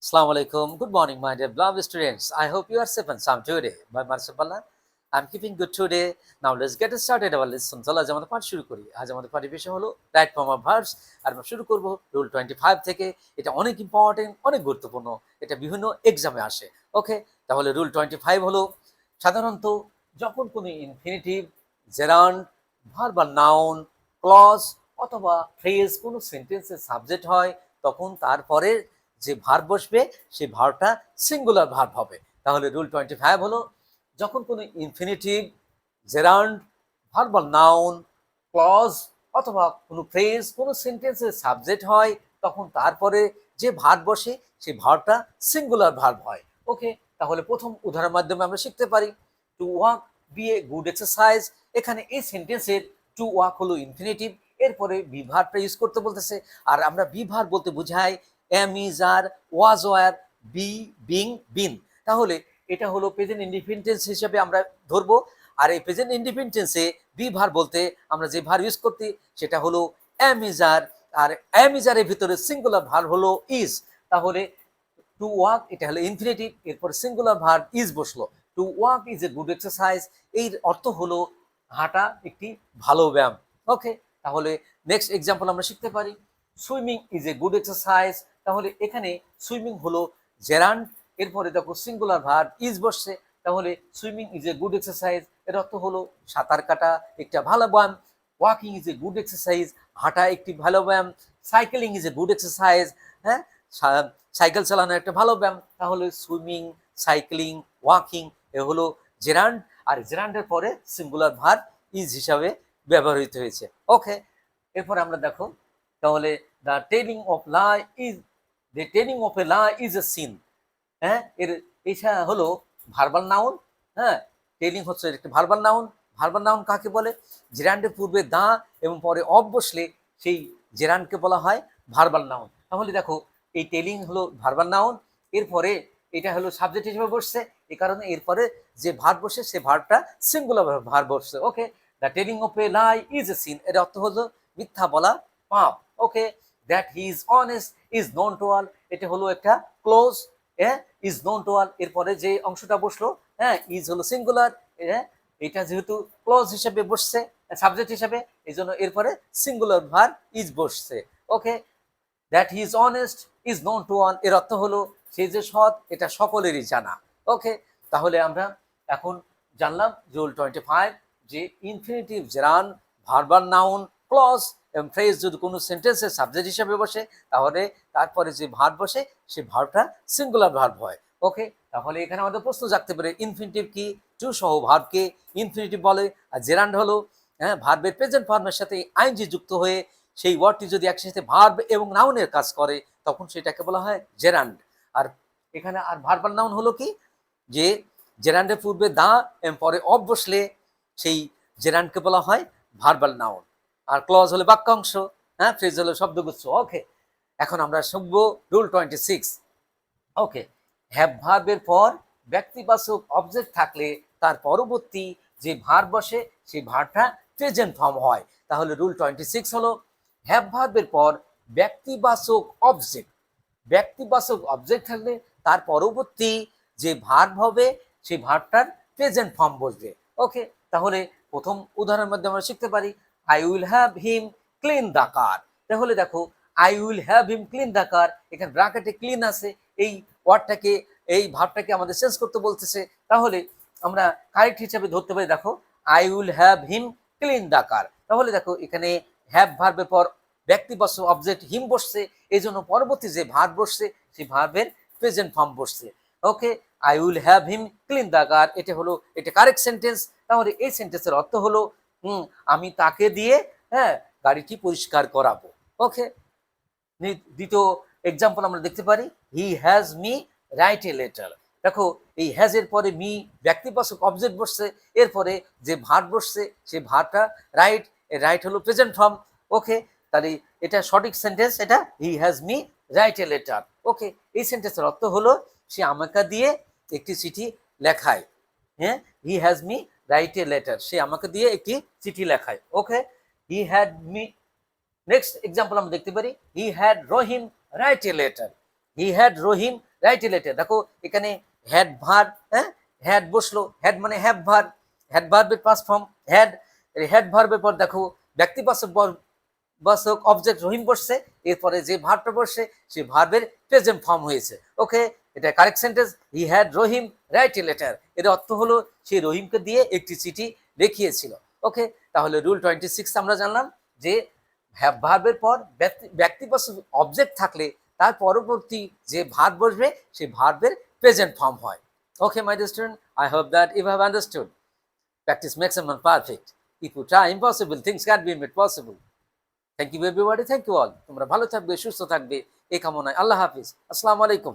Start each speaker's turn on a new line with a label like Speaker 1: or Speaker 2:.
Speaker 1: Assalamu alaikum. Good morning, my dear beloved students. I hope you are safe and sound today. By Marsaballa, I'm keeping good today. Now let's get started our lesson. চলো আজ আমাদের পাঠ শুরু করি। আজ আমাদের পাঠের বিষয় হলো রাইট ফর্ম অফ ভার্বস। আর আমরা শুরু করব রুল 25 থেকে। এটা অনেক ইম্পর্টেন্ট, অনেক গুরুত্বপূর্ণ। এটা বিভিন্ন এক্সামে আসে। ওকে, তাহলে রুল 25 হলো সাধারণত যখন কোনো ইনফিনিটিভ, জেরান্ড, ভার্ব বা নাউন, ক্লজ অথবা ফ্রেজ কোনো সেন্টেন্সের সাবজেক্ট হয় তখন তারপরে যে ভার্ব বসবে সেই ভার্বটা সিঙ্গুলার ভার্ব হবে। তাহলে রুল 25 হলো যখন কোনো infinitive, gerund, verbal noun, clause অথবা কোনো ফ্রেজ কোনো সেন্টেন্সের সাবজেক্ট হয় তখন তারপরে যে ভার্ব বসে সেই ভার্বটা সিঙ্গুলার ভার্ব হয়। ওকে, তাহলে প্রথম উদাহরণের মাধ্যমে আমরা শিখতে পারি to walk be a good exercise. এখানে এই সেন্টেন্সের টু ওয়াক হলো ইনফিনিটিভ, এরপরে বি ভার্বটা ইউজ করতে বলতেছে। আর আমরা বি ভার্ব বলতে বোঝাই am is are, was were, be, being, been. তাহলে এটা হলো প্রেজেন্ট ইন্ডিপেন্ডেন্স হিসেবে আমরা ধরবো। আর এই প্রেজেন্ট ইন্ডিপেন্ডেন্সে বি ভার্ব বলতে আমরা যে ভার্ব ইউজ করতে সেটা হলো এম ইজ আর। আর এম ইজ আরের ভিতরে সিঙ্গুলার ভার্ব হলো ইজ। তাহলে টু ওয়াক এটা হলো ইনফিনিটিভ, এরপর সিঙ্গুলার ভার্ব ইজ বসলো। To walk is a good exercise, এর অর্থ হলো হাঁটা একটি ভালো ব্যায়াম। ওকে, তাহলে নেক্সট এক্সাম্পল আমরা শিখতে পারি swimming is a good exercise. তাহলে এখানে সুইমিং হলো জেরান্ড, এরপরে দেখো সিঙ্গুলার ভার্ব ইজ বসছে। তাহলে swimming is a good exercise এর অর্থ হলো সাঁতার কাটা একটা ভালো ব্যায়াম। Walking is a good exercise, হাঁটা একটি ভালো ব্যায়াম। Cycling is a good exercise, হ্যাঁ সাইকেল চালানো একটা ভালো ব্যায়াম। তাহলে সুইমিং, সাইক্লিং, ওয়াকিং এ হলো জেরান্ড, আর জেরান্ডের পরে সিঙ্গুলার ভার্ব ইজ হিসাবে ব্যবহৃত হয়েছে। ওকে, এরপর আমরা দেখো তাহলে the telling of lie is, the telling of a lie is a sin. হ্যাঁ, এর এটা হলো ভার্বাল নাউন। হ্যাঁ, টেলিং হচ্ছে একটা ভার্বাল নাউন। ভার্বাল নাউন কাকে বলে? জেরান্ডের পূর্বে দা এবং পরে অফ বসলে সেই জেরান্ডকে বলা হয় ভার্বাল নাউন। তাহলে দেখো এই টেলিং হলো ভার্বাল নাউন, এরপরে এটা হলো সাবজেক্ট হিসেবে বসছে, এই কারণে এরপরে যে ভার্ব বসে সে ভার্বটা সিঙ্গুলার ভার্ব বসছে। Okay, the telling of a lie is a sin এর অর্থ হলো মিথ্যা বলা পাপ। Okay, that he is honest is known to all, এটা হলো একটা clause. Is known to all, এরপরে যে অংশটা বসলো হ্যাঁ ইজ হলো সিঙ্গুলার, এটা যেহেতু ক্লোজ হিসেবে বসছে সাবজেক্ট হিসেবে এই জন্য এরপরে সিঙ্গুলার ভার্ব ইজ বসছে। Okay, that he is honest is known to all এর অর্থ হলো সে যে সৎ এটা সকলেরই জানা। ওকে, তাহলে আমরা এখন জানলাম রুল 25 যে infinitive, gerund, verbal noun, clause এবং ফ্রেজ যদি কোনো সেন্টেন্সের সাবজেক্ট হিসেবে বসে তাহলে তারপরে যে ভার্ব বসে সেই ভার্বটা সিঙ্গুলার ভার্ব হয়। ওকে, তাহলে এখানে আমাদের প্রশ্ন জাগতে পারে ইনফিনিটিভ কি, টু সহ ভার্বকে ইনফিনিটিভ বলে। আর জেরান্ড হলো ভার্বের প্রেজেন্ট ফর্মের সাথে আইনজি যুক্ত হয়ে সেই ওয়ার্ডটি যদি একসাথে ভার্ব এবং নাউনের কাজ করে তখন সেটাকে বলা হয় জেরান্ড। আর এখানে আর ভার্বাল নাউন হলো কি, যে জেরান্ডের পূর্বে দা এবং পরে অফ বসলে সেই জেরান্ডকে বলা হয় ভার্বাল নাউন। আর ক্লজ হলে বাক্যাংশ, ফ্রেজ হলো শব্দগুচ্ছ। ওকে, এখন আমরা শিখবো রুল 26। ওকে, হ্যাভ ভার্বের পর ব্যক্তিবাচক অবজেক্ট থাকলে তার পরবর্তী যে ভার্ব বসে সেই ভার্বটা প্রেজেন্ট ফর্ম হয়। তাহলে রুল 26 হলো হ্যাভ ভার্বের পর ব্যক্তিবাচক অবজেক্ট, ব্যক্তিবাচক অবজেক্ট থাকলে তার পরবর্তী যে ভার্ব হবে সেই ভার্বটার প্রেজেন্ট ফর্ম বসবে। ওকে, তাহলে প্রথম উদাহরণের মধ্যে আমরা শিখতে পারি I will have him clean the কার। তাহলে দেখো I will have him clean the কার, এখানে ব্র্যাকেটে ক্লিন আছে, এই ওয়ার্ডটাকে এই ভার্বটাকে আমাদের চেঞ্জ করতে বলতেছে। তাহলে আমরা কারেক্ট হিসেবে ধরতে পারি দেখো I will have him clean the কার। তাহলে দেখো এখানে হ্যাভ ভার্বের পর ব্যক্তিবাচক অবজেক্ট হিম বসছে, এই জন্য পরবর্তী যে ভার্ব বসছে সেই ভার্বের প্রেজেন্ট ফর্ম বসছে। Okay, I will have him clean the car এটা হলো এটা কারেক্ট সেন্টেন্স। তাহলে এই সেন্টেন্সের অর্থ হলো আমি তাকে দিয়ে গাড়িটি পরিষ্কার করাবো। ওকে, দ্বিতীয় এক্সাম্পল আমরা দেখতে পারি হি has me write a letter. দেখো এই হ্যাজ এর পরে মি ব্যক্তিবাচক অবজেক্ট বসছে, এরপরে যে ভার্ব বসছে সেই ভার্বটা রাইট, রাইট হলো প্রেজেন্ট ফর্ম। ওকে, তাহলে এটা সঠিক সেন্টেন্স, এটা he has me write a letter. Okay, এই সেন্টেন্সের অর্থ হলো সে আমাকে দিয়ে একটি চিঠি লেখায়। He has me write a letter, সে আমাকে দিয়ে একটি চিঠি লেখায়। Okay, he had me, next example আমরা দেখতে পারি he had Rahim write a letter. He had Rahim write related. দেখো এখানে হ্যাড ভার, হ্যাঁ হ্যাড বসলো, হ্যাড মানে হ্যাভ ভার, হ্যাড ভার্বের পাস্ট ফর্ম হ্যাড, হ্যাড ভার্বের পর দেখো ব্যক্তিবাচক বাচক অবজেক্ট রহিম বসছে, এরপরে যে ভার্বটা বসছে সেই ভার্বের প্রেজেন্ট ফর্ম হয়েছে। ওকে, এটা correct sentence. He had Rahim write a letter, এর অর্থ হলো সে রহিমকে দিয়ে একটি চিঠি লিখিয়েছিল। ওকে, তাহলে রুল 26 আমরা জানলাম যে ভার্বের পর ব্যক্তিবাচক অবজেক্ট থাকলে তার পরবর্তী যে ভার্ব বসবে সেই ভার্বের প্রেজেন্ট ফর্ম হয়। Okay my dear student, I hope that you have understood. Practice makes someone perfect. If you try impossible, things can be made possible. Thank you everybody, thank you all. তোমরা ভালো থাকবে, সুস্থ থাকবে এই কামনায়। আল্লাহ হাফিজ, আসসালামু আলাইকুম।